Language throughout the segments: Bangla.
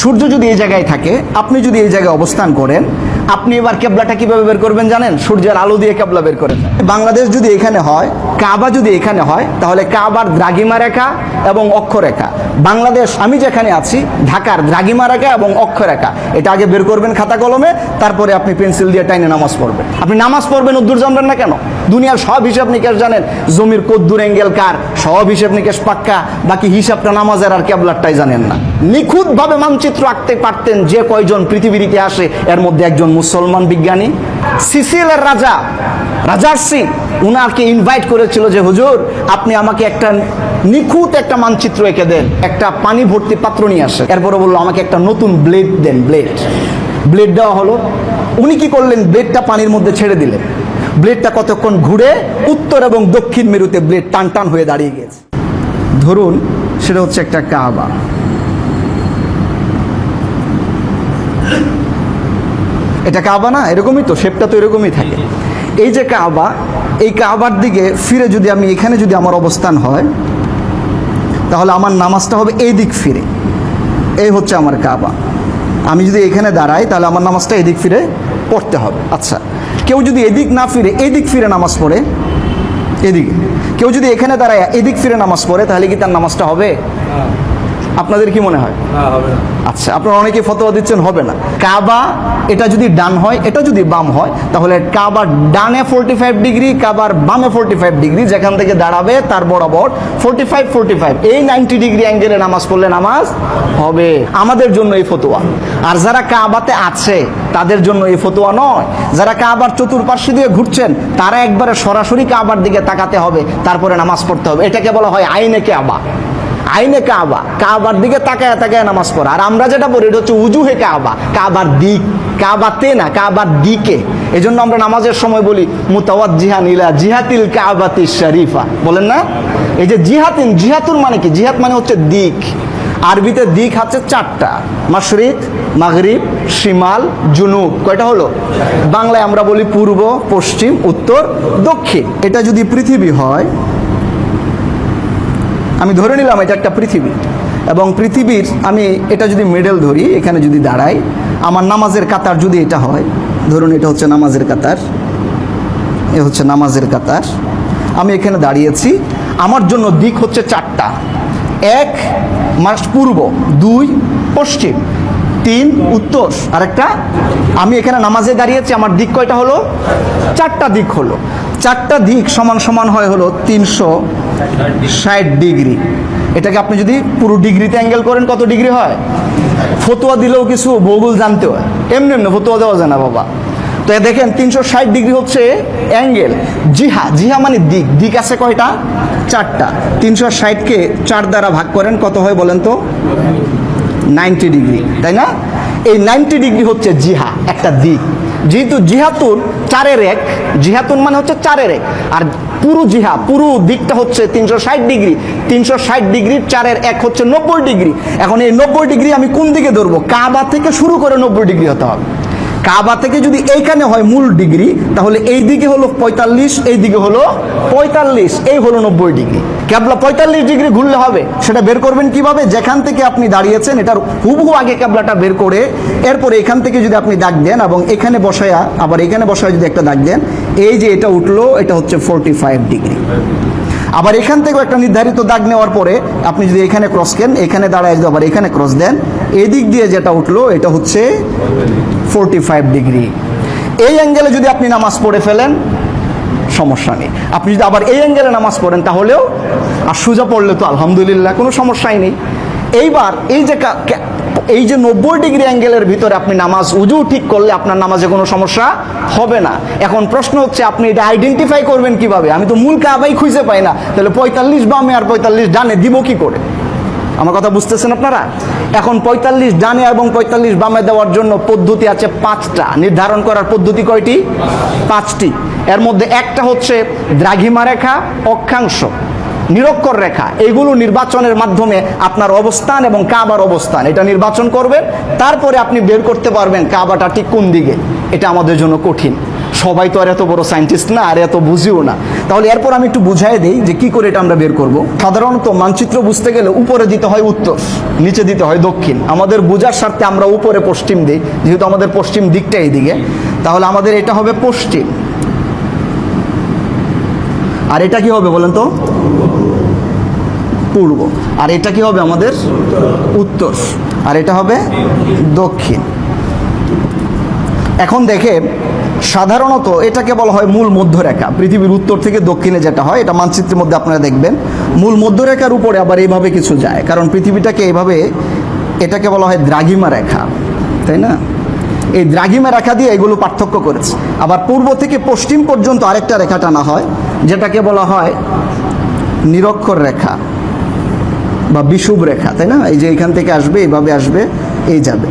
সূর্য যদি এই জায়গায় থাকে, আপনি যদি এই জায়গায় অবস্থান করেন, আপনি এবার কেবলাটা কিভাবে বের করবেন জানেন? সূর্যের আলো দিয়ে কেবলা বের করেন। বাংলাদেশ যদি এখানে হয়, কাবা যদি এখানে হয়, তাহলে কাবার দ্রাঘিমা রেখা এবং অক্ষরেখা, বাংলাদেশ আমি যেখানে আছি ঢাকার দ্রাঘিমা রেখা এবং অক্ষরেখা, এটা আগে বের করবেন খাতা কলমে, তারপরে আপনি পেন্সিল দিয়ে টাইনে নামাজ পড়বেন। আপনি নামাজ পড়বেন, উদ্দূর জানবেন না কেন? দুনিয়ার সব হিসাব নিকেশ জানেন, জমির কদ্দুর অ্যাঙ্গেল কার, সব হিসাব নিকেশ পাক্কা, বাকি হিসাবটা নামাজের আর কেবলারটাই জানেন না। নিখুঁতভাবে মানচিত্র আঁকতে পারতেন যে কয়জন পৃথিবীর ইতিহাসে, এর মধ্যে একজন মুসলমান বিজ্ঞানী। সিসিলের রাজার সিং উনাকে ইনভাইট করেছিল যে হুজুর আপনি আমাকে একটা নিখুঁত একটা মানচিত্র এঁকে দেন, একটা পানি ভর্তি পাত্র নিয়ে আসে। এরপরে বললো আমাকে একটা নতুন ব্লেড দেন। ব্লেড দেওয়া হলো। উনি কি করলেন? ব্লেডটা পানির মধ্যে ছেড়ে দিলেন। ব্লেডটা কতক্ষণ ঘুরে উত্তর এবং দক্ষিণ মেরুতে ব্লেড টান টান হয়ে দাঁড়িয়ে গেছে। ধরুন সেটা হচ্ছে একটা কাবা। এটা কাবা না? এরকমই তো, শেপটা তো এরকমই থাকে। এই যে কাবা, এই কাবার দিকে ফিরে যদি আমি এখানে যদি আমার অবস্থান হয়, তাহলে আমার নামাজটা হবে এই দিক ফিরে। এই হচ্ছে আমার কাবা। আমি যদি এখানে দাঁড়াই, তাহলে আমার নামাজটা এদিক ফিরে পড়তে হবে। আচ্ছা, কেউ যদি এদিক না ফিরে এদিক ফিরে নামাজ পড়ে, এদিকে কেউ যদি এখানে দাঁড়ায় এদিক ফিরে নামাজ পড়ে, তাহলে কি তার নামাজটা হবে? আপনাদের কি মনে হয়? হবে না। আচ্ছা, আপনারা অনেকে ফতোয়া দিচ্ছেন হবে না। কাবা এটা যদি ডান হয়, এটা যদি বাম হয়, তাহলে কাবার ডানে 45 ডিগ্রি, কাবার বামে 45 ডিগ্রি, যেখান থেকে দাঁড়াবে তার বরাবর 45 এই 90 ডিগ্রি অ্যাঙ্গেলে নামাজ পড়লে নামাজ হবে। আমাদের জন্য এই ফতোয়া। আর যারা কাবাতে আছে তাদের জন্য এই ফতোয়া নয়। যারা কাবার চতুর্পার্শ্বে দিয়ে ঘুরছেন, তারা একবারে সরাসরি কাবার দিকে তাকাতে হবে, তারপরে নামাজ পড়তে হবে। এটাকে বলা হয় আইনে কাবা। আইনে কাবা, কাবার দিকে তাকায় তাকায় নামাজ পড়া। আর আমরা যেটা পড়ি এটা হচ্ছে উজুহে কাবা, কাবার দিক, কাবাতে না, কাবার দিকে। এই জন্য আমরা নামাজের সময় বলি মুতাওয়াজ্জিহান ইলা জিহাতিল কাবাতিশ শরীফা, বলেন না? এই যে জিহাতুন মানে কি? জিহাত মানে হচ্ছে দিক। আরবিতে দিক হচ্ছে চারটা: মাশরিক, মাগরিব, শিমাল, জুনুব। কয়টা হলো? বাংলায় আমরা বলি পূর্ব, পশ্চিম, উত্তর, দক্ষিণ। এটা যদি পৃথিবী হয়, আমি ধরে নিলাম এটা একটা পৃথিবী, এবং পৃথিবীর আমি এটা যদি মিডল ধরি, এখানে যদি দাঁড়াই, আমার নামাজের কাতার যদি এটা হয়, ধরুন এটা হচ্ছে নামাজের কাতার, এ হচ্ছে নামাজের কাতার, আমি এখানে দাঁড়িয়েছি, আমার জন্য দিক হচ্ছে চারটা: 1 পূর্ব, 2 পশ্চিম, 3 উত্তর, আরেকটা। আমি এখানে নামাজে দাঁড়িয়েছি, আমার দিক কয়টা হলো? 4টা দিক হলো। 4টা দিক সমান সমান হয় হলো 360 ডিগ্রি। এটাকে আপনি যদি পুরো ডিগ্রিতে অ্যাঙ্গেল করেন, কত ডিগ্রি হয়? ফতোয়া দিলেও কিছু ভূগোল জানতে হয়, এমনি এমনি ফতোয়া দেওয়া যায় না বাবা। তো দেখেন 360 ডিগ্রি হচ্ছে অ্যাঙ্গেল। জিহা মানে দিক। দিক আছে কয়টা? 4টা। 360কে 4 দ্বারা ভাগ করেন, কত হয় বলেন তো? 90 ডিগ্রি, তাই না? এই 90 ডিগ্রি হচ্ছে জিহা, একটা দিক। যেহেতু জিহাতুন 4-এর 1, জিহাতুন মানে হচ্ছে 4-এর 1, আর পুরো দিকটা হচ্ছে 360 ডিগ্রি। 360 ডিগ্রির 4-এর 1 হচ্ছে 90 ডিগ্রি। এখন এই 90 ডিগ্রি আমি কোন দিকে ধরবো? কাবা থেকে শুরু করে 90 ডিগ্রি হতে হবে। কাবা থেকে যদি এইখানে হয় মূল ডিগ্রি, তাহলে এই দিকে হলো 45, এই দিকে হলো 45, এই হলো 90 ডিগ্রি। ক্যাবলা 45 ডিগ্রি ঘুরলে হবে। সেটা বের করবেন কিভাবে? যেখান থেকে আপনি দাঁড়িয়েছেন এটার হুবহু আগে ক্যাবলাটা বের করে, এরপরে এখান থেকে যদি আপনি দাগ দেন এবং এখানে বসায়া আবার এখানে বসায় যদি একটা দাগ দেন, এই যে এটা উঠলো, এটা হচ্ছে 45 ডিগ্রি। আবার এখান থেকেও একটা নির্ধারিত দাগ নেওয়ার পরে আপনি যদি এখানে ক্রস কেন, এখানে দাঁড়ায় যদি আবার এখানে ক্রস দেন, এই দিক দিয়ে যেটা উঠলো এটা হচ্ছে 45 ডিগ্রি। এই অ্যাঙ্গেলে যদি আপনি নামাজ পড়ে ফেলেন, সমস্যা নেই। আপনি যদি আবার এই অ্যাঙ্গেলে নামাজ পড়েন তাহলেও, আর সোজা পড়লে তো আলহামদুলিল্লাহ কোনো সমস্যাই নেই। এইবার এই যে 90 ডিগ্রি অ্যাঙ্গেলের ভিতরে আপনি নামাজ উজু ঠিক করলে আপনার নামাজে কোনো সমস্যা হবে না। এখন প্রশ্ন হচ্ছে আপনি এটা আইডেন্টিফাই করবেন কিভাবে? আমি তো মূল কাবাই খুঁজে পাই না, তাহলে 45 বামে আর 45 ডানে দিব কি করে? আমার কথা বুঝতেছেন আপনারা? এখন 45 ডানে এবং 45 বামে দেওয়ার জন্য পদ্ধতি আছে 5টা। নির্ধারণ করার পদ্ধতি কয়টি? 5টি। এর মধ্যে একটা হচ্ছে দ্রাঘিমা রেখা, অক্ষাংশ, নিরক্ষর রেখা। এগুলো নির্বাচনের মাধ্যমে আপনার অবস্থান এবং কাবার অবস্থান এটা নির্বাচন করবেন, তারপরে আপনি বের করতে পারবেন কাবাটা ঠিক কোন দিকে। এটা আমাদের জন্য কঠিন। সবাই তো আর এত বড় সায়েন্টিস্ট না, আর এত বুঝিও না। তাহলে এরপর আমি একটু বুঝাই দিই যে কি করে এটা আমরা বের করব। সাধারণত মানচিত্র বুঝতে গেলে উপরে দিতে হয় উত্তর, নিচে দিতে হয় দক্ষিণ। আমাদের বোঝার স্বার্থে আমরা উপরে পশ্চিম দিই, যেহেতু আমাদের পশ্চিম দিকটা এইদিকে, তাহলে আমাদের এটা হবে পশ্চিম। আর এটা কি হবে বলেন তো? পূর্ব। আর এটা কি হবে আমাদের? উত্তর। আর এটা হবে দক্ষিণ। এখন দেখে সাধারণত এটাকে বলা হয় মূল মধ্যরেখা। পৃথিবীর উত্তর থেকে দক্ষিণে যেটা হয়, এটা মানচিত্রের মধ্যে আপনারা দেখবেন মূল মধ্যরেখার উপরে আবার এইভাবে কিছু যায়, কারণ পৃথিবীটাকে এইভাবে, এটাকে বলা হয় দ্রাঘিমা রেখা, তাই না? এই দ্রাঘিমা রেখা দিয়ে এগুলো পার্থক্য করেছে। আবার পূর্ব থেকে পশ্চিম পর্যন্ত আরেকটা রেখা টানা হয়, যেটাকে বলা হয় নিরক্ষর রেখা বা বিষুব রেখা, তাই না? এই যে এখান থেকে আসবে, এইভাবে আসবে, এই যাবে।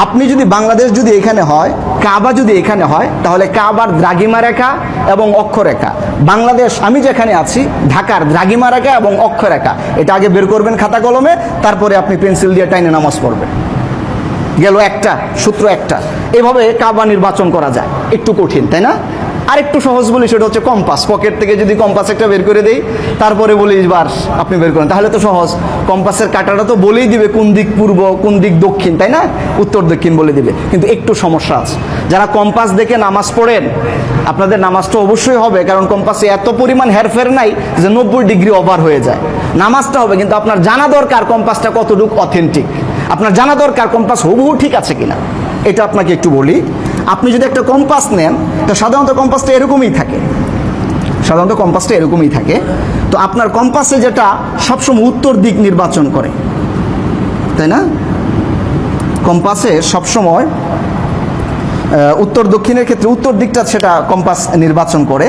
আপনি যদি বাংলাদেশ যদি এখানে হয়, কাবা যদি এখানে হয়, তাহলে কাবার দ্রাঘিমা রেখা এবং অক্ষরেখা। বাংলাদেশ আমি যেখানে আছি ঢাকার দ্রাঘিমা রেখা এবং অক্ষরেখা, এটা আগে বের করবেন খাতা কলমে, তারপরে আপনি পেন্সিল দিয়ে টাইনে নামাজ পড়বেন। গেল একটা সূত্র, একটা। এভাবে কাবা নির্বাচন করা যায়। একটু কঠিন, তাই না? আর একটু সহজ বলি, সেটা হচ্ছে কম্পাস। পকেট থেকে যদি কম্পাস একটা বের করে দেই, তারপরে বলি বার আপনি বের করেন, তাহলে তো সহজ। কম্পাসের কাঁটাটা তো বলেই দিবে কোন দিক পূর্ব, কোন দিক দক্ষিণ, তাই না? উত্তর দক্ষিণ বলে দিবে। কিন্তু একটু সমস্যা আছে, যারা কম্পাস দেখে নামাজ পড়েন আপনাদের নামাজটা অবশ্যই হবে, কারণ কম্পাসে এত পরিমাণ হেরফের নাই যে 90 ডিগ্রি ওভার হয়ে যায়। নামাজটা হবে, কিন্তু আপনার জানা দরকার কম্পাসটা কতটুকু অথেন্টিক। আপনার জানা দরকার কম্পাস হুবহু ঠিক আছে কিনা। এটা আপনাকে একটু বলি। আপনি যদি একটা কম্পাস নেন, তো সাধারণত কম্পাসটা এরকমই থাকে, সাধারণত কম্পাসটা এরকমই থাকে। তো আপনার কম্পাসে যেটা সবসময় উত্তর দিক নির্বাচন করে, তাই না? কম্পাসে সবসময় উত্তর দক্ষিণের ক্ষেত্রে উত্তর দিকটা সেটা কম্পাস নির্বাচন করে।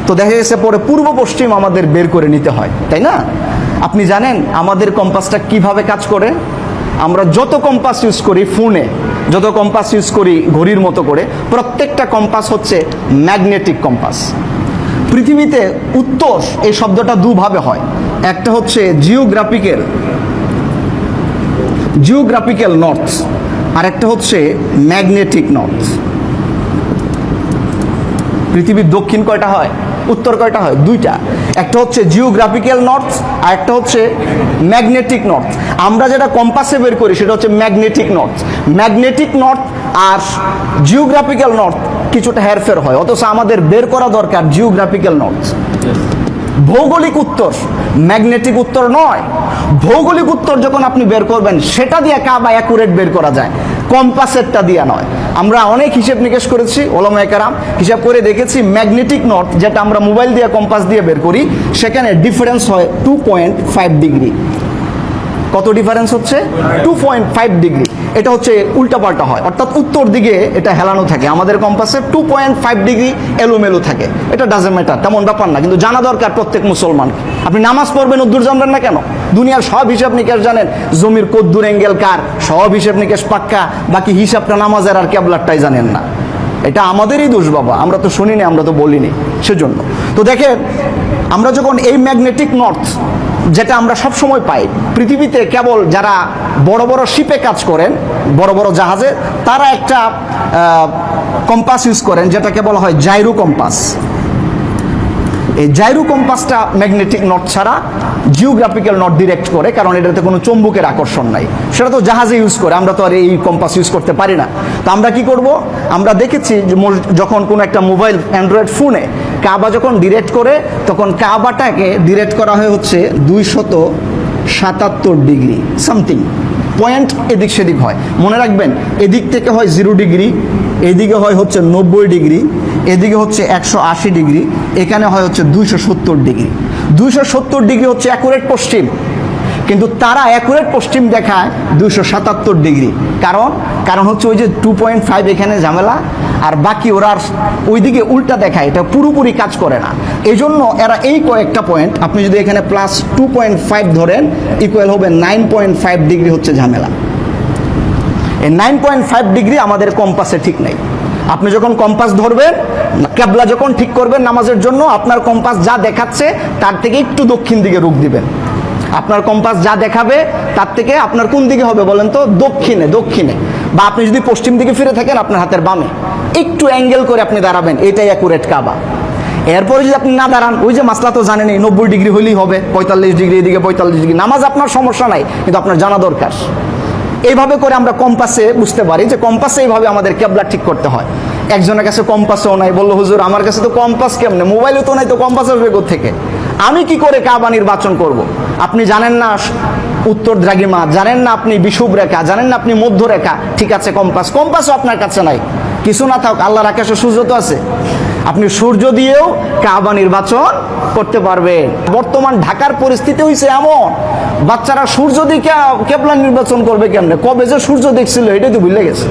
তো দেখা গেছে পরে পূর্ব পশ্চিম আমাদের বের করে নিতে হয়, তাই না? আপনি জানেন আমাদের কম্পাসটা কিভাবে কাজ করে? আমরা যত কম্পাস ইউজ করি ফোনে, যত কম্পাস ইউজ করি ঘড়ির মতো করে, প্রত্যেকটা কম্পাস হচ্ছে ম্যাগনেটিক কম্পাস। পৃথিবীতে উত্তর এই শব্দটা দুভাবে হয়, একটা হচ্ছে জিওগ্রাফিক্যাল নর্থ, আর একটা হচ্ছে ম্যাগনেটিক নর্থ। পৃথিবীর দক্ষিণ কয়টা হয়, উত্তর কয়টা হয়? দুইটা। একটা হচ্ছে জিওগ্রাফিক্যাল নর্থ, আর একটা হচ্ছে ম্যাগনেটিক নর্থ। আমরা যেটা কম্পাসে বের করি সেটা হচ্ছে ম্যাগনেটিক নর্থ। ম্যাগনেটিক নর্থ আর জিওগ্রাফিক্যাল নর্থ কিছুটা হেরফের হয়, অথচ আমাদের বের করা দরকার জিওগ্রাফিক্যাল নর্থ। ভৌগোলিক উত্তর, ম্যাগনেটিক উত্তর নয়। ভৌগোলিক উত্তর যখন আপনি বের করবেন সেটা দিয়ে কাবা অ্যাকুরেট বের করা যায়, কম্পাসেরটা দিয়ে নয়। আমরা অনেক হিসেব নিকেশ করেছি, ওলামায়ে কেরাম হিসাব করে দেখেছি ম্যাগনেটিক নর্থ যেটা আমরা মোবাইল দিয়ে কম্পাস দিয়ে বের করি, সেখানে ডিফারেন্স হয় 2.5 ডিগ্রি। কত ডিফারেন্স হচ্ছে? 2.5 ডিগ্রি। এটা হচ্ছে উল্টাপাল্টা হয়, অর্থাৎ উত্তর দিকে এটা হেলানো থাকে। আমাদের কম্পাসে 2.5 ডিগ্রি এলোমেলো থাকে। এটা ডাজন্ট ম্যাটার, তেমন ব্যাপার না, কিন্তু জানা দরকার প্রত্যেক মুসলমান। আপনি নামাজ পড়বেন, উদ্দুর জানবেন না কেন? দুনিয়ার সব হিসাব নিকেশ জানেন, জমির কদ্দুর অ্যাঙ্গেল কার, সব হিসাব নিকেশ পাক্কা, বাকি হিসাবটা নামাজের আর ক্যাবলারটাই জানেন না। এটা আমাদেরই দোষ বাবা, আমরা তো শুনিনি, আমরা তো বলিনি, সেজন্য। তো দেখেন, আমরা যখন এই ম্যাগনেটিক নর্থ যেটা আমরা সব সময় পাই পৃথিবীতে, কেবল যারা বড় বড় শিপে কাজ করেন, বড় বড় জাহাজে, তারা একটা কম্পাস ইউজ করেন যেটাকে বলা হয় জাইরো কম্পাস। এই জাইরো কম্পাসটা ম্যাগনেটিক নর্থ ছাড়া জিওগ্রাফিক্যাল নর্থ ডিরেক্ট করে, কারণ এটাতে কোনো চুম্বকের আকর্ষণ নাই। সেটা তো জাহাজে ইউজ করে, আমরা তো আর এই কম্পাস ইউজ করতে পারি না। তো আমরা কি করব? আমরা দেখেছি যখন কোনো একটা মোবাইল অ্যান্ড্রয়েড ফোনে কাবা যখন ডিরেক্ট করে, তখন কাবাটাকে ডিরেক্ট করা হয় হচ্ছে 277 ডিগ্রি সামথিং, পয়েন্ট এদিক সেদিক হয়। মনে রাখবেন, এদিক থেকে হয় 0 ডিগ্রি, এদিকে হয় হচ্ছে 90 ডিগ্রি, এদিকে হচ্ছে 180 ডিগ্রি, এখানে হয় হচ্ছে 270 ডিগ্রি। 270 ডিগ্রি হচ্ছে অ্যাকুরেট পশ্চিম, কিন্তু তারা অ্যাকুরেট পশ্চিম দেখায় 277 ডিগ্রি। কারণ হচ্ছে ওই যে 2.5 এখানে ঝামেলা, আর বাকি ওরা ওইদিকে উল্টা দেখায়, এটা পুরোপুরি কাজ করে না। এই জন্য এরা এই কয়েকটা পয়েন্ট, আপনি যদি এখানে প্লাস 2.5 ধরেন, ইকুয়াল হবে 9.5 ডিগ্রি হচ্ছে ঝামেলা। এই 9.5 ডিগ্রি আমাদের কম্পাসে ঠিক নেই। আপনি যখন কম্পাস ধরবেন, কেবলা যখন ঠিক করবেন নামাজের জন্য, আপনার কম্পাস যা দেখাচ্ছে তার থেকে একটু দক্ষিণ দিকে রূপ দিবেন। আপনার কম্পাস যা দেখাবে তার থেকে আপনার কোন দিকে হবে বলেন তো? দক্ষিণে। দক্ষিণে বা আপনি যদি পশ্চিম দিকে ফিরে থাকেন আপনার হাতের বামে একটু অ্যাঙ্গেল করে আপনি দাঁড়াবেন, এটাই অ্যাকুরেট কাবা। এরপরে যদি আপনি না দাঁড়ান, ওই যে মাসলা তো জানেনই, 90 ডিগ্রি হলেই হবে, 45 ডিগ্রি এদিকে 45 ডিগ্রি, নামাজ আপনার সমস্যা নাই, কিন্তু আপনার জানা দরকার। এইভাবে করে আমরা কম্পাসে বুঝতে পারি যে কম্পাসে এইভাবে আমাদের কেবলা ঠিক করতে হয়। একজনের কাছে কম্পাসও নাই, বললো হুজুর আমার কাছে তো কম্পাস কেমনে, মোবাইলে তো নাই, তো কম্পাস আসবে কোত্থেকে, আমি কি করে কাবা নির্বাচন করব? আপনি জানেন না উত্তর দ্রাঘিমা, জানেন না আপনি বিষুব রেখা, জানেন না আপনি মধ্যরেখা, ঠিক আছে কম্পাসও আপনার কাছে নাই। কিছু না থাক, আল্লাহর আকাশে সূর্য তো আছে, আপনি সূর্য দিয়েও কাবা নির্বাচন করতে পারবেন। বর্তমান ঢাকার পরিস্থিতি হয়েছে এমন, বাচ্চারা সূর্য দিকে কেবলা নির্বাচন করবে কেমনে? কবে যে সূর্য দেখছিল এটাই তো ভুলে গেছে।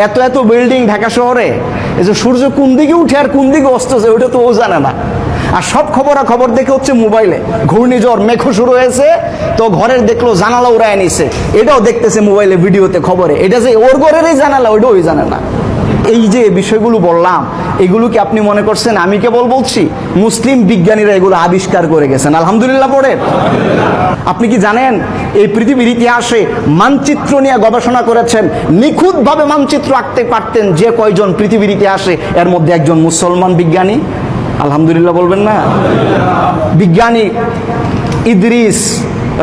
এত এত বিল্ডিং ঢাকা শহরে, এই যে সূর্য কোন দিকে উঠে আর কোন দিকে অস্তছে ওইটা তো ও জানে না। আর সব খবর দেখে হচ্ছে মোবাইলে, ঘূর্ণিঝড় মেঘ শুরু হয়েছে তো ঘরের দেখলো জানালা উড়ায় নিছে, এটাও দেখতেছে মোবাইলে ভিডিওতে খবরে, এটা যে ওর ঘরেরই জানালা ওইটাও ওই জানে না। এই যে বিষয়গুলো বললাম, এগুলো কি আপনি মনে করছেন আমি কেবল বলছি? মুসলিম বিজ্ঞানীরা এগুলো আবিষ্কার করে গেছেন, আলহামদুলিল্লাহ পড়ে। আপনি কি জানেন এই পৃথিবীর ইতিহাসে মানচিত্র নিয়ে গবেষণা করেছেন, নিখুঁতভাবে মানচিত্র আঁকতে পারতেন যে কয়জন পৃথিবীর ইতিহাসে, এর মধ্যে একজন মুসলমান বিজ্ঞানী। আলহামদুলিল্লাহ বলবেন না? বিজ্ঞানী ইদ্রিস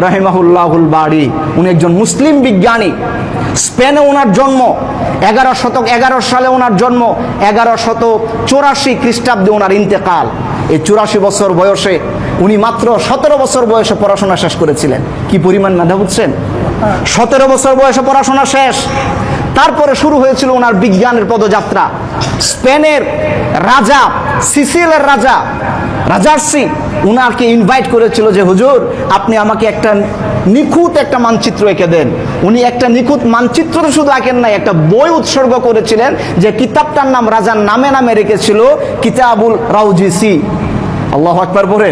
রাহিমাহুল্লাহুল বাড়ি, উনি একজন মুসলিম বিজ্ঞানী। স্পেনে ওনার জন্ম, 1111 সালে ওনার জন্ম, 1184 খ্রিস্টাব্দে ওনার ইন্তেকাল। এই 84 বছর বয়সে উনি মাত্র 17 বছর বয়সে পড়াশোনা শেষ করেছিলেন। কি পরিমাণ মেধা বুঝছেন? 17 বছর বয়সে পড়াশোনা শেষ, তারপরে শুরু হয়েছিল ওনার বিজ্ঞানের পদযাত্রা। স্পেনের রাজা, সিসিলের রাজা রাজার্সি উনাকে ইনভাইট করেছিল যে হুজুর আপনি আমাকে একটা নিখুঁত একটা মানচিত্র এঁকে দেন। উনি একটা নিখুঁত মানচিত্র শুধু আঁকেন নাই, একটা বই উৎসর্গ করেছিলেন, যে কিতাবটার নাম রাজার নামে নামে রেখেছিল কিতাবুল রাউজিসি। আল্লাহু আকবার পড়ে।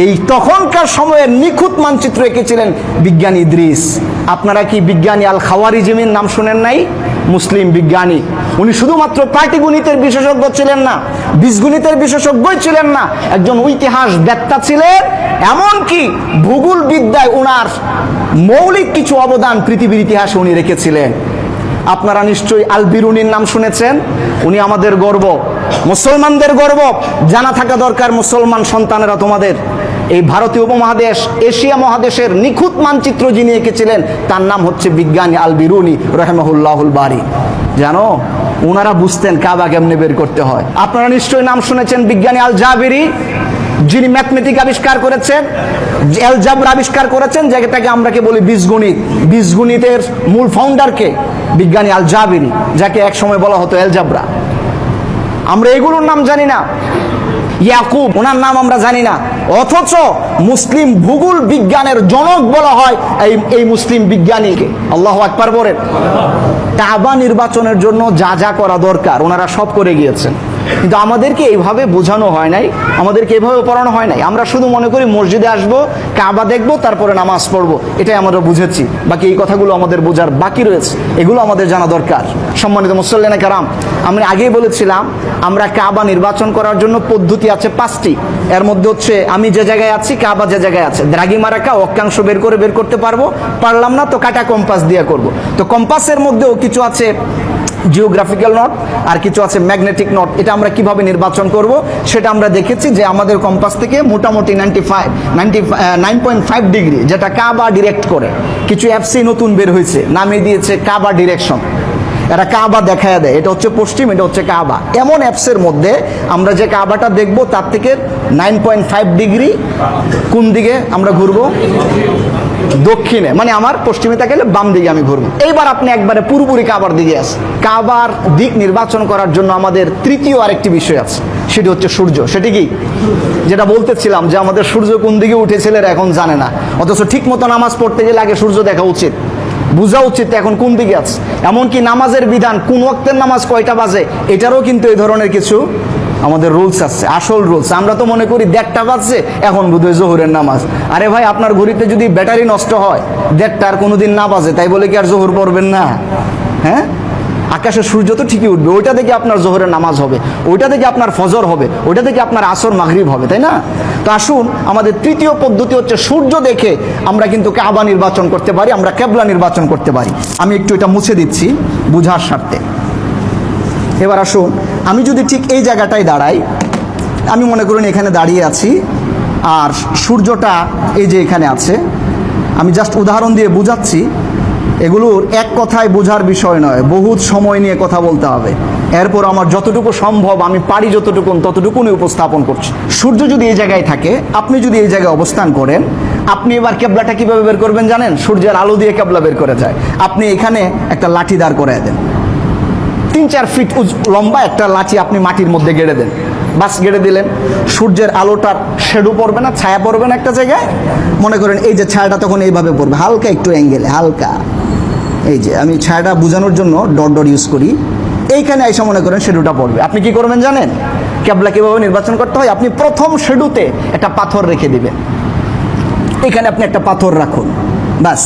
এই তখনকার সময়ের নিখুঁত মানচিত্র এঁকেছিলেন বিজ্ঞানী ইদ্রিস। আপনারা কি বিজ্ঞানী আল খাওয়ারিজমির নাম শুনেন নাই? মুসলিম বিজ্ঞানী। উনি শুধুমাত্র পাটিগণিতের বিশেষজ্ঞ ছিলেন না, বীজগণিতের বিশেষজ্ঞই ছিলেন না, একজন ইতিহাস বেত্তা ছিলেন। এমনকি ভূগোল বিদ্যায় ওনার মৌলিক কিছু অবদান পৃথিবীর ইতিহাসে উনি রেখেছিলেন। আপনারা নিশ্চয়ই আল বিরুনির নাম শুনেছেন। উনি আমাদের গর্ব, মুসলমানদের গর্ব। জানা থাকা দরকার মুসলমান সন্তানেরা তোমাদের, এই ভারতীয় উপমহাদেশ, এশিয়া মহাদেশের নিখুঁত মানচিত্র যিনি এঁকেছিলেন তার নাম হচ্ছে বিজ্ঞানী আল বিরুনি রাহিমাহুল্লাহুল বাড়ি। জানো ওনারা বুঝতেন কাবা কেমনে বের করতে হয়। আপনারা নিশ্চয়ই নাম শুনেছেন বিজ্ঞানী আল জাবেরি, যিনি ম্যাথমেটিক আবিষ্কার করেছেন, অ্যালজাবরা আবিষ্কার করেছেন, যেটাকে আমরা কে বলি বীজগণিত। বীজগণিতের মূল ফাউন্ডারকে বিজ্ঞানী আল জাবেরি, যাকে এক সময় বলা হতো অ্যালজাবরা। আমরা এগুলোর নাম জানি না। ইয়াকুব, ওনার নাম আমরা জানি না, অথচ মুসলিম ভূগোল বিজ্ঞানের জনক বলা হয় এই মুসলিম বিজ্ঞানীকে। আল্লাহু আকবার বলেন। কাবা নির্বাচনের জন্য যা যা করা দরকার ওনারা সব করে গিয়েছেন, কিন্তু আমাদেরকে এইভাবে বোঝানো হয় নাই, আমাদেরকে এইভাবে পড়ানো হয় নাই। আমরা শুধু মনে করি মসজিদে আসবো, কাবা দেখবো, তারপরে নামাজ পড়বো, এটাই আমরা বুঝেছি। বাকি এই কথাগুলো আমাদের বোঝার বাকি রয়েছে, এগুলো আমাদের জানা দরকার। সম্মানিত মুসল্লিনা কারাম, আমি আগেই বলেছিলাম আমরা কাবা নির্বাচন করার জন্য পদ্ধতি আছে 5টি। এর মধ্যে হচ্ছে আমি যে জায়গায় আছি, কাবা যে জায়গায় আছে, দ্রাঘিমা রেখা অক্ষাংশ বের করতে পারবো, পারলাম না তো কাটা কম্পাস দিয়ে করব। তো কম্পাসের মধ্যেও কিছু আছে জিওগ্রাফিক্যাল নট, আর কিছু আছে ম্যাগনেটিক নট। এটা আমরা কিভাবে নির্বাচন করব সেটা আমরা দেখেছি যে আমাদের কম্পাস থেকে মোটামুটি 9.5 ডিগ্রি, যেটা কাবা ডিরেক্ট করে। কিছু অ্যাপসি নতুন বের হয়েছে, নামে দিয়েছে কাবা ডিরেকশন, এরা কাবা দেখায় দেয়, এটা হচ্ছে পশ্চিম, এটা হচ্ছে কাবা। এমন অ্যাপসের মধ্যে আমরা যে কাবাটা দেখব তার থেকে 9.5 ডিগ্রি কোন দিকে আমরা ঘুরবো? দক্ষিণে, মানে আমার পশ্চিমে তাকালে বাম দিকে আমি ঘুরবো। এইবার আপনি একবারে পুরোপুরি কাবার দিকে আসেন। কাবার দিক নির্বাচন করার জন্য আমাদের তৃতীয় আরেকটি বিষয় আছে, সেটি হচ্ছে সূর্য। সেটি কি? যেটা বলতেছিলাম যে আমাদের সূর্য কোন দিকে উঠেছিল এখন জানে না, অথচ ঠিক মতো নামাজ পড়তে গেলে আগে সূর্য দেখা উচিত, বোঝা উচিত এখন কোন দিকে আছে। এমনকি নামাজের বিধান, কোন ওয়াক্তের নামাজ কয়টা বাজে, এটারও কিন্তু এই ধরনের কিছু আমাদের রুলস আছে, আসল রুলস। আমরা তো মনে করি 1:30 বাজছে, এখন বোধহয় জোহরের নামাজ। আরে ভাই, আপনার ঘড়িতে যদি ব্যাটারি নষ্ট হয় 1:30 কোনোদিন না বাজে, তাই বলে কি আর জোহর পড়বেন না? হ্যাঁ, আকাশে সূর্য তো ঠিকই উঠবে, ওইটা থেকে আপনার জোহরের নামাজ হবে, ওইটা থেকে আপনার ফজর হবে, ওইটা থেকে আপনার আসর মাগরিব হবে, তাই না? তো আসুন, আমাদের তৃতীয় পদ্ধতি হচ্ছে সূর্য দেখে আমরা কিন্তু কাবা নির্বাচন করতে পারি, আমরা কেবলা নির্বাচন করতে পারি। আমি একটু এটা মুছে দিচ্ছি বুঝার স্বার্থে। এবার আসুন, আমি যদি ঠিক এই জায়গাটায় দাঁড়াই, আমি মনে করুন এখানে দাঁড়িয়ে আছি, আর সূর্যটা এই যে এখানে আছে। আমি জাস্ট উদাহরণ দিয়ে বুঝাচ্ছি, এগুলোর এক কথায় বোঝার বিষয় নয়, বহুত সময় নিয়ে কথা বলতে হবে। এরপর আমার যতটুকু সম্ভব আমি পারি ততটুকুনি উপস্থাপন করছি। সূর্য যদি এই জায়গায় থাকে, আপনি যদি এই জায়গায় অবস্থান করেন, আপনি এবার কেবলাটা কীভাবে বের করবেন জানেন? সূর্যের আলো দিয়ে কেবলা বের করে যায়। আপনি এখানে একটা লাঠি দাঁড় করে দেন, 3-4 ফিট লম্বা একটা লাঠি আপনি মাটির মধ্যে গেড়ে দেন, বাস গেড়ে দিলেন। সূর্যের আলোটার শ্যাডো পড়বে না, ছায়া পড়বে না একটা জায়গায়। মনে করেন এই যে ছায়াটা তখন এইভাবে পড়বে, হালকা একটু অ্যাঙ্গেলে, হালকা। এই যে আমি ছায়াটা বোঝানোর জন্য ডট ডট ইউজ করি। এইখানে এসে মনে করেন শ্যাডোটা পড়বে। আপনি কি করবেন জানেন কেবলা কীভাবে নির্বাচন করতে হয়? আপনি প্রথম শ্যাডোতে একটা পাথর রেখে দিবেন। এখানে আপনি একটা পাথর রাখুন, বাস।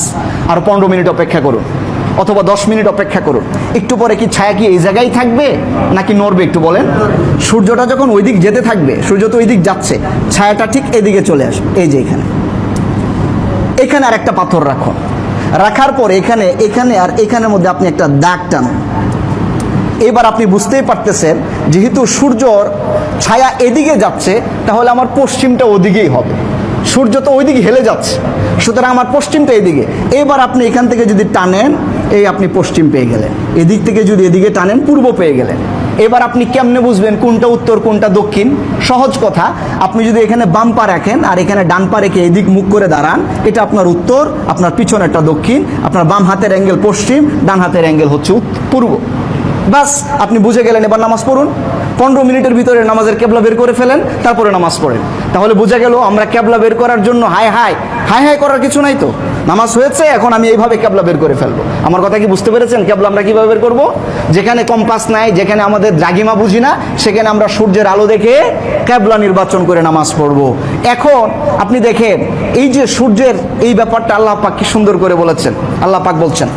আর 15 মিনিট অপেক্ষা করুন, অথবা 10 মিনিট অপেক্ষা করুন। একটু পরে কি ছায়া কি এই জায়গায় থাকবে নাকি নড়বে একটু বলেন? সূর্যটা যখন ওই দিক যেতে থাকবে, সূর্য তো ওই দিক যাচ্ছে, ছায়াটা ঠিক এদিকে চলে আসবে। এই যে এখানে আর একটা পাথর রাখুন। রাখার পর এখানে আর এখানের মধ্যে আপনি একটা দাগ টানুন। এবার আপনি বুঝতেই পারতেছেন, যেহেতু সূর্যর ছায়া এদিকে যাচ্ছে, তাহলে আমার পশ্চিমটা ওদিকেই হবে। সূর্য তো ওইদিকে হেলে যাচ্ছে, সুতরাং আমার পশ্চিমটা এদিকে। এবার আপনি এখান থেকে যদি টানেন, এই আপনি পশ্চিম পেয়ে গেলেন। এদিক থেকে যদি এদিকে টানেন, পূর্ব পেয়ে গেলেন। এবার আপনি কেমনে বুঝবেন কোনটা উত্তর কোনটা দক্ষিণ? সহজ কথা, আপনি যদি এখানে বাম পা রাখেন আর এখানে ডান পা রেখে এদিক মুখ করে দাঁড়ান, এটা আপনার উত্তর, আপনার পিছনেরটা দক্ষিণ, আপনার বাম হাতের অ্যাঙ্গেল পশ্চিম, ডান হাতের অ্যাঙ্গেল হচ্ছে পূর্ব। বাস, আপনি বুঝে গেলেন। এবার নামাজ পড়ুন, 15 মিনিটের ভিতরে নামাজের কেবলা বের করে ফেলেন, তারপরে নামাজ পড়েন। তাহলে বোঝা গেল আমরা কেবলা বের করার জন্য হাই হাই করার কিছু নাই। তো নামাজ হয়েছে, এখন আমি এইভাবে কেবলা বের করে ফেলবো। আমার কথা কি বুঝতে পেরেছেন? কেবলা আমরা কিভাবে বের করব? যেখানে কম্পাস নাই, যেখানে আমাদের দ্রাঘিমা বুঝি না, সেখানে আমরা সূর্যের আলো দেখে কেবলা নির্বাচন করে নামাজ পড়ব। এখন আপনি দেখেন, এই যে সূর্যের এই ব্যাপারটা আল্লাহ পাক কি সুন্দর করে বলেছেন। আল্লাহ পাক বলছেন,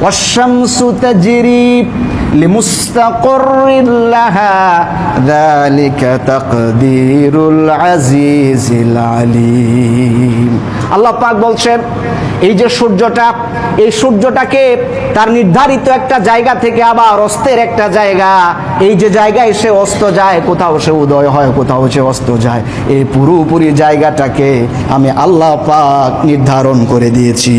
ওয়াশ-শামসু তাজরি লিমুস্তাকাররিন লাহা যালিকা তাকদীরুল আজিজিল আলীম। আল্লাহ পাক বলছেন, এই যে সূর্যটা, এই সূর্যটাকে তার নির্ধারিত একটা জায়গা থেকে আবার অস্তের একটা জায়গা, এই যে জায়গায় সে অস্ত যায়, কোথাও সে উদয় হয়, কোথাও সে অস্ত যায়, এই পুরোপুরি জায়গাটাকে আমি আল্লাহ পাক নির্ধারণ করে দিয়েছি।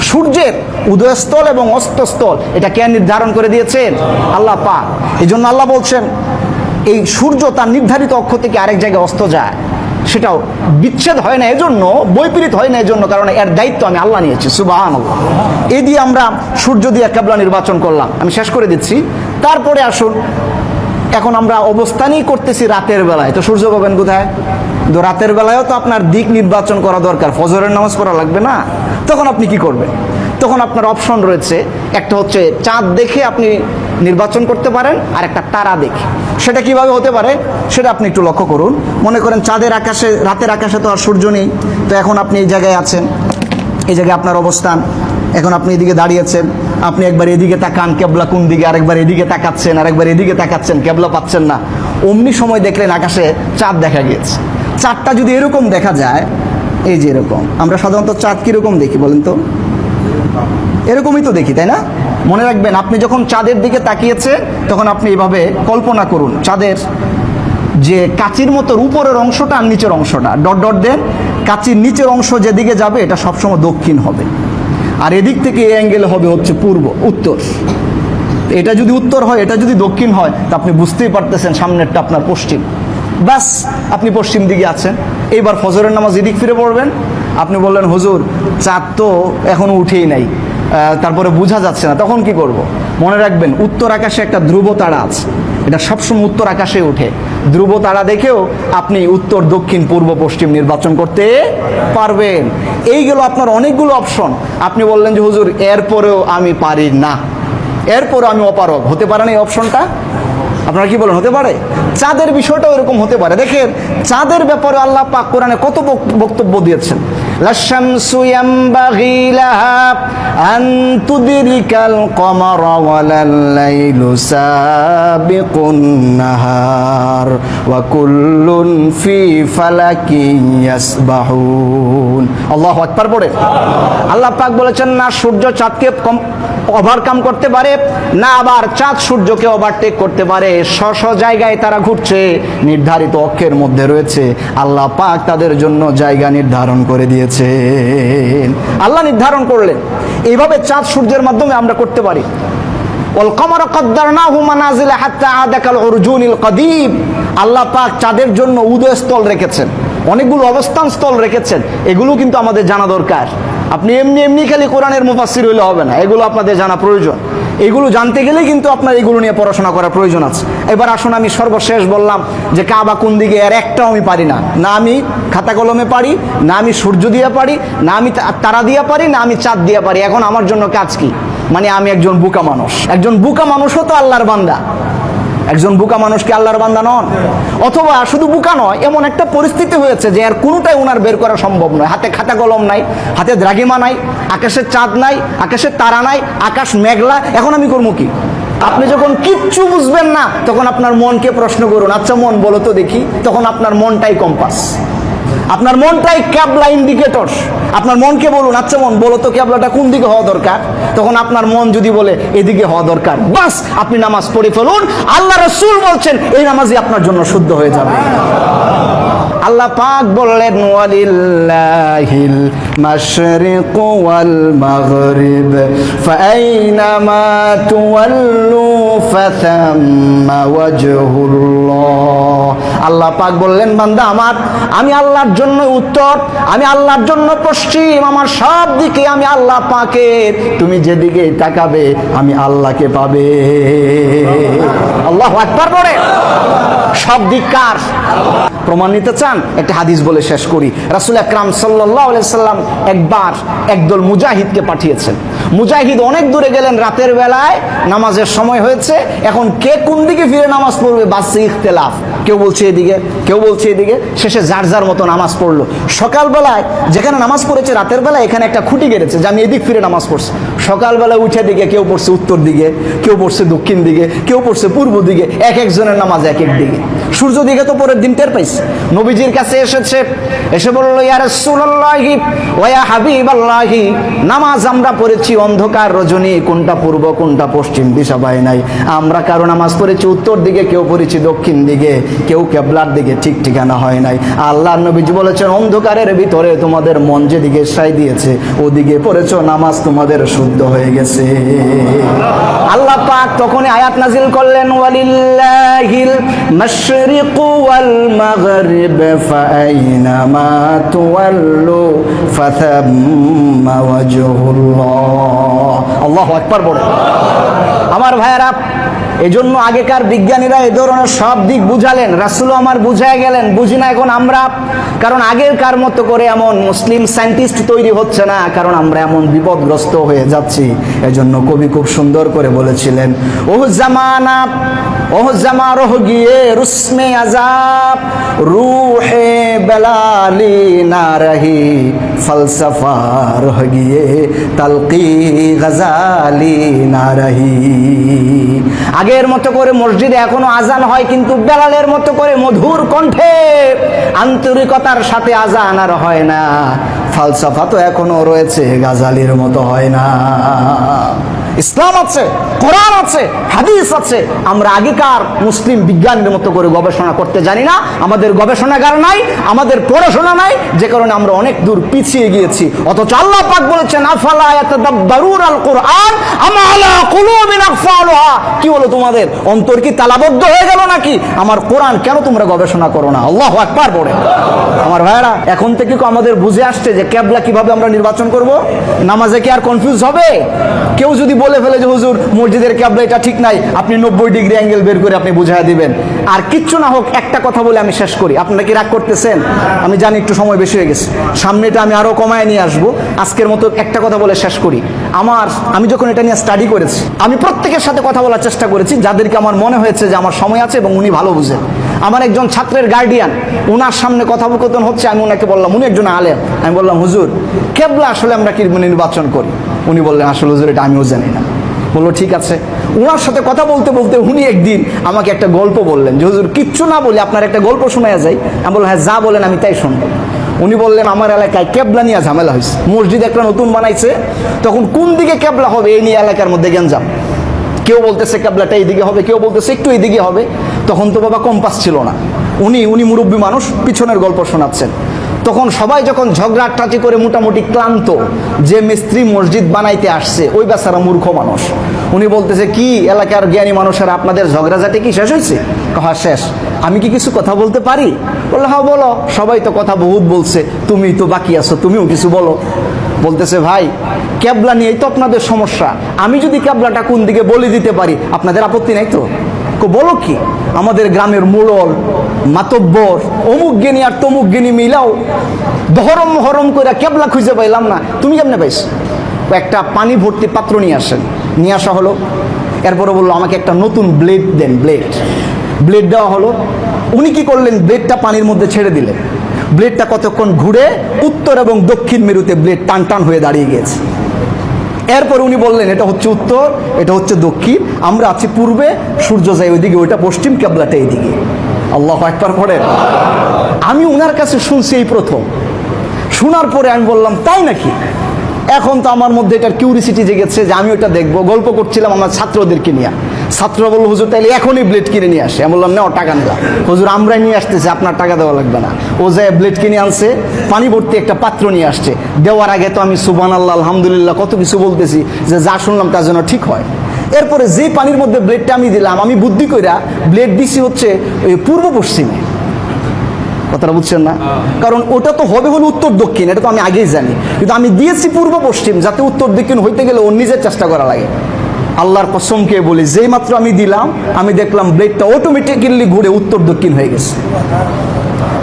সূর্যের উদয়স্থল এবং অস্তস্থল এটা কে নির্ধারণ করে দিয়েছেন? আল্লাহ পাক। এই জন্য আল্লাহ বলছেন, এই সূর্য তার নির্ধারিত অক্ষ থেকে আরেক জায়গায় অস্ত যায়, সেটাও বিচ্ছেদ হয় না এজন্য, বৈপরীত হয় না এজন্য, কারণ এর দায়িত্ব আমি আল্লাহ নিয়েছি। সুবহানাল্লাহ। এই দিয়ে আমরা সূর্য দিয়ে কেবলা নির্বাচন করলাম। আমি শেষ করে দিচ্ছি। তারপরে আসুন, এখন আমরা অবস্থানই করতেছি রাতের বেলায়, তো সূর্য পাবেন কোথায়? তো রাতের বেলায়ও তো আপনার দিক নির্বাচন করা দরকার, ফজরের নামাজ পড়া লাগবে না? তখন আপনি কি করবেন? তখন আপনার অপশন রয়েছে, একটা হচ্ছে চাঁদ দেখে আপনি নির্বাচন করতে পারেন, আর একটা তারা দেখে। সেটা কিভাবে হতে পারে সেটা আপনি একটু লক্ষ্য করুন। মনে করেন চাঁদের আকাশে, রাতের আকাশে তো আর সূর্য নেই, তো এখন আপনি এই জায়গায় আছেন, এই জায়গায় আপনার অবস্থান। এখন আপনি এদিকে দাঁড়িয়েছেন, আপনি একবার এদিকে তাকান, কেবলা কোন দিকে, আরেকবার এদিকে তাকাচ্ছেন, আরেকবার এদিকে তাকাচ্ছেন, কেবলা পাচ্ছেন না। অমনি সময় দেখলেন আকাশে চাঁদ দেখা গিয়েছে। চাঁদটা যদি এরকম দেখা যায়, এই যে এরকম, আমরা সাধারণত চাঁদ কীরকম দেখি বলেন তো? এরকমই তো দেখি, তাই না? মনে রাখবেন, আপনি যখন চাঁদের দিকে তাকিয়েছে, তখন আপনি এইভাবে কল্পনা করুন, চাঁদের যে কাচির মতো উপরের অংশটা আর নিচের অংশটা ডট ডট দেন। কাচির নিচের অংশ যেদিকে যাবে এটা সবসময় দক্ষিণ হবে, আর এদিক থেকে এই অ্যাঙ্গেল হবে হচ্ছে পূর্ব, উত্তর। এটা যদি উত্তর হয়, এটা যদি দক্ষিণ হয়, তা আপনি বুঝতেই পারতেছেন সামনেরটা আপনার পশ্চিম। বাস, আপনি পশ্চিম দিকে আছেন। এইবার ফজরের নামাজ এদিক ফিরে পড়বেন। আপনি বললেন, হুজুর চাঁদ তো এখনো উঠেই নাই, তারপরে বোঝা যাচ্ছে না, তখন কি করব? মনে রাখবেন, উত্তর আকাশে একটা ধ্রুব তারা আছে, এটা সবসময় উত্তর আকাশে ওঠে। ধ্রুব তারা দেখেও আপনি উত্তর, দক্ষিণ, পূর্ব, পশ্চিম নির্বাচন করতে পারবেন। এইগুলো আপনার অনেকগুলো অপশন। আপনি বললেন যে হুজুর এরপরেও আমি পারি না, এরপরেও আমি অপারগ, হতে পারে না এই অপশনটা? আপনারা কি বলেন, হতে পারে? চাঁদের বিষয়টাও এরকম হতে পারে। দেখেন, চাঁদের ব্যাপারে আল্লাহ পাক কোরআনে কত বক্তব্য দিয়েছেন। লাশ-শামসু ইয়ানবাগি লাহা আন তুদরিকাল কমারা ওয়ালাল লাইলু সাবিকুন নাহার ওয়া কুল্লুন ফি ফালাকিন ইয়াসবাহুন। আল্লাহু আকবার পড়ে। আল্লাহ পাক বলেছেন না সূর্য চাঁদকে ওভারকাম করতে পারে, না আবার চাঁদ সূর্যকে ওভারটেক করতে পারে। স্ব জায়গায় তারা ঘুরছে, নির্ধারিত অক্ষের মধ্যে রয়েছে। আল্লাহ পাক তাদের জন্য জায়গা নির্ধারণ করে দিয়েছেন। আল্লাহ নির্ধারণ করলেন এইভাবে চাঁদ সূর্যের মাধ্যমে আমরা করতে পারি। ওয়াল কমারা কদ্দারনাহু মানাজিলা হাত্তা আদা কাল উরজুনিল কদীম। আল্লাহ পাক চাঁদের জন্য উদয়স্থল রেখেছেন, অনেকগুলো অবস্থান স্থল রেখেছেন। এগুলো কিন্তু আমাদের জানা দরকার। আপনি এমনি এমনি খালি কোরআনের মুফাসসির হইলে হবে না, এগুলো আপনাদের জানা প্রয়োজন। এগুলো জানতে গেলেই কিন্তু আপনার এগুলো নিয়ে পড়াশোনা করার প্রয়োজন আছে। এবার আসুন, আমি সর্বশেষ বললাম যে কাবা কোন দিকে, এর একটাও আমি পারি না। না আমি খাতা কলমে পারি, না আমি সূর্য দিয়ে পারি, না আমি তারা দিয়ে পারি, না আমি চাঁদ দিয়ে পারি। এখন আমার জন্য কাজ কি? মানে আমি একজন বোকা মানুষ। একজন বোকা মানুষও তো আল্লাহর বান্দা। একজন বোকা মানুষকে আল্লাহর বান্দা নন? অথবা শুধু বোকা নয়, এমন একটা পরিস্থিতি হয়েছে যে এর কোনোটাই ওনার বের করা সম্ভব নয়। হাতে খাতা কলম নাই, হাতে দ্রাঘিমা নাই, আকাশের চাঁদ নাই, আকাশের তারা নাই, আকাশ মেঘলা। এখন আমি করবো কি? আপনি যখন কিচ্ছু বুঝবেন না তখন আপনার মনকে প্রশ্ন করুন, আচ্ছা মন বলো তো দেখি। তখন আপনার মনটাই কম্পাস, আপনার মনটাই ক্যাবলা ইন্ডিকেটর। আপনার মনকে বলুন, আচ্ছা মন বলো তো ক্যাবলাটা কোন দিকে হওয়া দরকার। তখন আপনার মন যদি বলে এদিকে হওয়া দরকার, বাস আপনি নামাজ পড়ে ফেলুন। আল্লাহ রাসূল বলছেন এই নামাজই আপনার জন্য শুদ্ধ হয়ে যাবে। আল্লাহ পাক বললেন ওয়ালিল্লাহিল মাশরিকু ওয়াল মাগরিব ফাআইনামা তুওয়াল্লু ফাথাম্মা ওয়াজহুল্লাহ। আল্লাহ পাক বললেন বান্দা আমার, আমি আল্লাহর জন্য উত্তর, আমি আল্লাহর জন্য পশ্চিম, আমার সব দিকে আমি আল্লাহ পাকের। তুমি যেদিকে তাকাবে আমি আল্লাহকে পাবে। আল্লাহু আকবার বলে। সব দিক কার? প্রমাণ নিতে চান? একটা হাদিস বলে শেষ করি। রাসূল আকরাম সাল্লাল্লাহু আলাইহি সাল্লাম একবার একদল মুজাহিদকে পাঠিয়েছেন। মুজাহিদ অনেক দূরে গেলেন, রাতের বেলায় নামাজের সময় হয়েছে। এখন কে কোন দিকে ফিরে নামাজ পড়বে বাসে ইখতিলাফ, কেউ বলছে এদিকে, কেউ বলছে এদিকে। শেষে যার যার মতো নামাজ পড়লো। সকালবেলায় যেখানে নামাজ পড়েছে রাতের বেলায়, এখানে একটা খুঁটি গেড়েছে যে আমি এদিক ফিরে নামাজ পড়ছি। সকালবেলায় উঠে দিকে কেউ পড়ছে উত্তর দিকে, কেউ পড়ছে দক্ষিণ দিকে, কেউ পড়ছে পূর্ব দিকে। এক একজনের নামাজ এক এক দিকে। সূর্য দিকে তো পরের দিন টের পাইছে। নবীজির কাছে এসে বলল, ইয়া রাসূলুল্লাহি ওয়া ইয়া হাবিবাল্লাহি, নামাজ আমরা পড়েছি অন্ধকার রজনী, কোনটা পূর্ব কোনটা পশ্চিম দিশা পাই নাই। আমরা কারো নামাজ পড়েছি উত্তর দিকে, কেউ পড়েছি দক্ষিণ দিকে, কেউ কেবলার দিকে, ঠিক ঠিকানা হয় নাই। আল্লাহর নবীজি বলেছেন অন্ধকারের ভিতরে তোমাদের মন যেদিকে সাই দিয়েছে ওদিকে পড়েছো, নামাজ তোমাদের শুদ্ধ হয়ে গেছে। আল্লাহ পাক তখনই আয়াত নাজিল করলেন ওয়ালিল্লাহিল মাশরিকু ওয়াল মাগরিব ফাআইনামা তুওয়াল্লু ফাথাম্মা ওয়াজহুল্লাহ। আল্লাহু আকবার বলে। আমার ভাইয়েরা, এজন্য আগেকার বিজ্ঞানীরা এ ধরনের সব দিক বুঝালেন, রাসূলও আমার বুঝায় গেলেন। বুঝি না এখন আমরা, কারণ আগেরকার মতো করে এমন মুসলিম সায়েন্টিস্ট তৈরি হচ্ছে না, কারণ আমরা এমন বিপদগ্রস্ত হয়ে যাচ্ছি। এজন্য কবি খুব সুন্দর করে বলেছিলেন, ওহ জামা রহ গিয়ে রুসমে আজাব, রূহে বেলালি না রহি, ফলসফা রহ গিয়ে তালকি গজালি না রহি। আগের মতো করে মসজিদে এখনো আজান হয়, কিন্তু বেলালের মতো করে মধুর কণ্ঠে আন্তরিকতার সাথে আজান আর হয় না। ফালসাফা তো এখনো রয়েছে, গাজালির মতো হয় না। ইসলাম আছে, কোরআন আছে, হাদিস আছে। আমরা আগেকার মুসলিম বিজ্ঞানীর মতো করে গবেষণা করতে জানি না। আমাদের গবেষণাগার নাই, আমাদের পড়াশোনা নাই, যে কারণে আমরা অনেক দূর পিছিয়ে গিয়েছি। অথচ আল্লাহ পাক বলেছেন আফালা ইয়াতাদাব্বারুনাল কুরআন আম আলা কুলুবিন আকফালুহা। কি হলো তোমাদের? অন্তর কি তালাবদ্ধ হয়ে গেল নাকি? আমার কোরআন কেন তোমরা গবেষণা করো না? আল্লাহু আকবার পড়ে। আমার ভাইরা, এখন থেকে কি আমাদের বুঝে আসছে যে কিবলা কিভাবে আমরা নির্বাচন করব? নামাজে কি আর কনফিউজ হবে? কেউ যদি বলে ফেলে যে হুজুর মসজিদের কিবলা এটা ঠিক নাই, আপনি 90 ডিগ্রি অ্যাঙ্গেল বের করে আপনি বুঝাইয়া দিবেন। আর কিচ্ছু না হোক, একটা কথা বলে আমি শেষ করি। আপনারা কি রাগ করতেছেন? আমি জানি একটু সময় বেশি হয়ে গেছে, সামনেটা আমি আরো কমায় নিয়ে আসবো। আজকের মতো একটা কথা বলে শেষ করি। আমি যখন এটা নিয়ে স্টাডি করেছি, আমি প্রত্যেকের সাথে কথা বলার চেষ্টা করেছি যাদেরকে আমার মনে হয়েছে যে আমার সময় আছে এবং উনি ভালো বুঝেন। আমার একজন ছাত্রের গার্ডিয়ান, ওনার সামনে কথোপকথন হচ্ছে, আমি ওনাকে বললাম, উনি একজন আলেম, আমি বললাম হুজুর কেবলা আসলে আমরা কি নির্বাচন করি? উনি বললেন আসলে হুজুর এটা আমিও জানি না। বললো ঠিক আছে। ওনার সাথে কথা বলতে বলতে উনি একদিন আমাকে একটা গল্প বললেন যে হুজুর কিচ্ছু না বলে আপনার একটা গল্প শোনা যায়। আমি বললাম হ্যাঁ যা বলেন আমি তাই শুনবো। উনি বললেন আমার এলাকায় কেবলা নিয়ে ঝামেলা হয়েছে, মসজিদ একটা নতুন বানাইছে, তখন কোন দিকে কেবলা হবে এই নিয়ে এলাকার মধ্যে গ্যাঞ্জাম। কেউ বলতেছে কেবলাটা এইদিকে হবে, কেউ বলতেছে একটু এইদিকে হবে। তখন তো বাবা কম্পাস ছিল না, উনি মুরব্বী মানুষ, পিছনের গল্প শোনাচ্ছেন। তখন সবাই যখন ঝগড়াটাটি করে মোটামুটি ক্লান্ত, যে মিস্ত্রি মসজিদ বানাইতে আসছে ওই বেচারা মূর্খ মানুষ, উনি বলতেছে কি এলাকার জ্ঞানী মানুষেরা আপনাদের ঝগড়াঝাটি কি শেষ হয়েছে? হ্যাঁ শেষ। আমি কি কিছু কথা বলতে পারি? বললো হ্যাঁ বলো, সবাই তো কথা বহুত বলছে, তুমি তো বাকি আছো, তুমিও কিছু বলো। বলতেছে ভাই ক্যাবলা নিয়েই তো আপনাদের সমস্যা, আমি যদি ক্যাবলাটা কোন দিকে বলে দিতে পারি আপনাদের আপত্তি নাই তো? বলো কি, আমাদের গ্রামের মোড়ল মাতব্বর অমুক জ্ঞানী আর তমুক জ্ঞানী মিলাও ধরম হরম করে কেবলা খুঁজে পাইলাম না, তুমি কেমনে পাইছো? একটা পানি ভর্তি পাত্র নিয়ে আসেন, নিয়ে আসা হলো। এরপরে বললো আমাকে একটা নতুন ব্লেড দেন। ব্লেড দেওয়া হলো। উনি কি করলেন, ব্লেডটা পানির মধ্যে ছেড়ে দিলেন। ব্লেডটা কতক্ষণ ঘুরে উত্তর এবং দক্ষিণ মেরুতে ব্লেড টান টান হয়ে দাঁড়িয়ে গেছে। এরপর উনি বললেন এটা হচ্ছে উত্তর, এটা হচ্ছে দক্ষিণ, আমরা আছি পূর্বে, সূর্য যায় ওইদিকে, ওইটা পশ্চিম, কেবলাটা এইদিকে। আল্লাহু আকবার পড়েন। আমি ওনার কাছে শুনছি এই প্রথম। শোনার পরে আমি বললাম তাই নাকি? এখন তো আমার মধ্যে এটার কিউরিসিটি জেগেছে যে আমি ওটা দেখবো। গল্প করছিলাম আমার ছাত্রদেরকে নিয়ে। ছাত্ররা বললো হুজুর তাইলে এখনই ব্লেড কিনে নিয়ে আসে। আমি বললাম নাও টাকা নিলাম। হুজুর আমরাই নিয়ে আসতেছি, আপনার টাকা দেওয়া লাগবে না। ও যে ব্লেড কিনে আনছে, পানি ভর্তি একটা পাত্র নিয়ে আসছে। দেওয়ার আগে তো আমি সুবহানাল্লাহ আলহামদুলিল্লাহ কত কিছু বলতেছি যে যা শুনলাম তার জন্য ঠিক হয়। এরপরে যে পানির মধ্যে ব্লেডটা আমি দিলাম, আমি বুদ্ধি কইরা ব্লেড দিছি হচ্ছে পূর্ব পশ্চিমে। কথাটা বুঝছেন না? কারণ ওটা তো হবে হলো উত্তর দক্ষিণ, এটা তো আমি আগেই জানি, কিন্তু আমি দিয়েছি পূর্ব পশ্চিম, যাতে উত্তর দক্ষিণ হইতে গেলে ওর নিজের চেষ্টা করা লাগে। আল্লাহর কসমকে বলি, যেই মাত্র আমি দিলাম, আমি দেখলাম ব্লেডটা অটোমেটিক্যালি ঘুরে উত্তর দক্ষিণ হয়ে গেছে।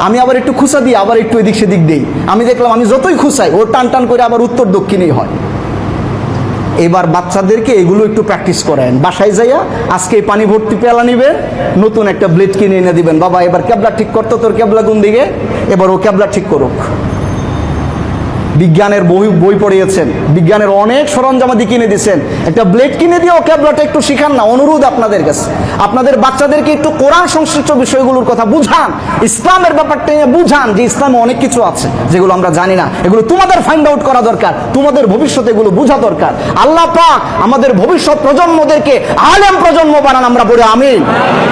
আমি আবার একটু খুঁচা দিই, আবার একটু এদিক সেদিক দিই, আমি দেখলাম আমি যতই খুঁচাই ও টান টান করে আবার উত্তর দক্ষিণেই হয়। এবার বাচ্চাদেরকে এগুলো একটু প্র্যাকটিস করেন, বাসায় যাইয়া আজকে এই পানি ভর্তি পেলা নিবেন, নতুন একটা ব্লেড কিনে এনে দিবেন, বাবা এবার ক্যাবলা ঠিক করতো, তোর ক্যাবলা কোন দিকে, এবার ও ক্যাবলা ঠিক করুক। বিজ্ঞানের বই পড়িয়েছেন, বিজ্ঞানের অনেক সরঞ্জামাদি কিনে দিয়েছেন, একটা ব্লেড কিনে দিয়েও ক্যাবলাটা একটু শিখান না। অনুরোধ আপনাদের কাছে, আপনাদের বাচ্চাদেরকে একটু কোরআন সংশ্লিষ্ট বিষয়গুলোর কথা বুঝান, ইসলামের ব্যাপারটা নিয়ে বুঝান যে ইসলামে অনেক কিছু আছে যেগুলো আমরা জানি না, এগুলো তোমাদের ফাইন্ড আউট করা দরকার, তোমাদের ভবিষ্যতে এগুলো বোঝা দরকার। আল্লাহ পাক আমাদের ভবিষ্যৎ প্রজন্মদেরকে আলেম প্রজন্ম বানান, আমরা পড়ে আমিন।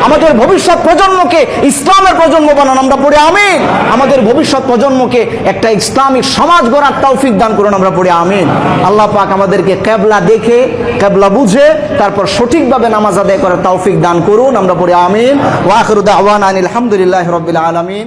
আমাদের ভবিষ্যৎ প্রজন্মকে ইসলামের প্রজন্ম বানান, আমরা পড়ে আমিন। আমাদের ভবিষ্যৎ প্রজন্মকে একটা ইসলামিক সমাজ গড়ার তৌফিক দান করুন, আমরা পড়ি আমিন। আল্লাহ পাক আমাদেরকে কিবলা দেখে, কিবলা বুঝে, তারপর সঠিকভাবে নামাজ আদায় করার তৌফিক দান করুন, আমরা পড়ি আমিন। ওয়া আখিরু দাওয়ানা আনিল হামদুলিল্লাহি রাব্বিল আলামিন।